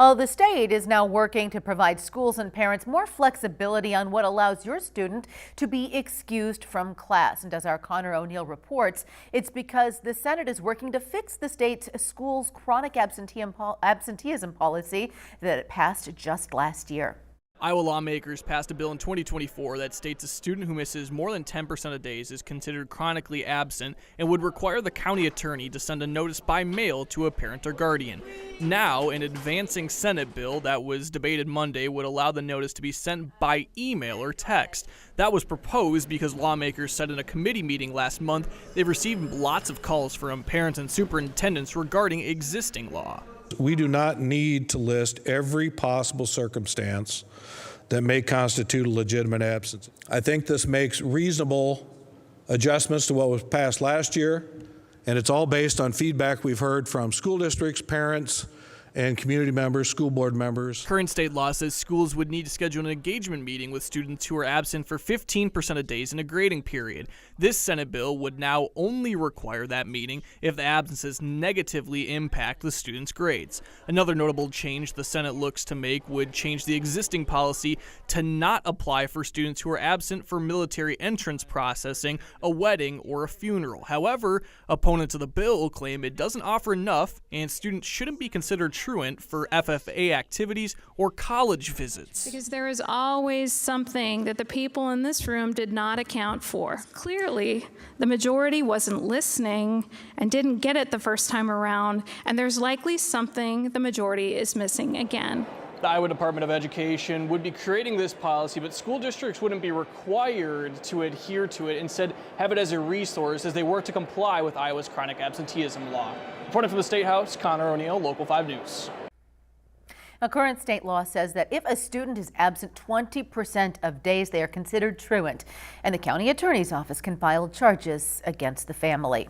Well, the state is now working to provide schools and parents more flexibility on what allows your student to be excused from class. And as our Connor O'Neill reports, it's because the Senate is working to fix the state's schools' chronic absenteeism policy that it passed just last year. Iowa lawmakers passed a bill in 2024 that states a student who misses more than 10% of days is considered chronically absent and would require the county attorney to send a notice by mail to a parent or guardian. Now, an advancing Senate bill that was debated Monday would allow the notice to be sent by email or text. That was proposed because lawmakers said in a committee meeting last month they've received lots of calls from parents and superintendents regarding existing law. We do not need to list every possible circumstance that may constitute a legitimate absence. I think this makes reasonable adjustments to what was passed last year, and it's all based on feedback we've heard from school districts, parents, and community members, school board members. Current state law says schools would need to schedule an engagement meeting with students who are absent for 15% of days in a grading period. This Senate bill would now only require that meeting if the absences negatively impact the student's grades. Another notable change the Senate looks to make would change the existing policy to not apply for students who are absent for military entrance processing, a wedding, or a funeral. However, opponents of the bill claim it doesn't offer enough and students shouldn't be considered truant for FFA activities or college visits. Because there is always something that the people in this room did not account for. Clearly, the majority wasn't listening and didn't get it the first time around, and there's likely something the majority is missing again. The Iowa Department of Education would be creating this policy, but school districts wouldn't be required to adhere to it. Instead, have it as a resource as they work to comply with Iowa's chronic absenteeism law. Reporting from the State House, Connor O'Neill, Local 5 News. Now, current state law says that if a student is absent 20% of days, they are considered truant, and the county attorney's office can file charges against the family.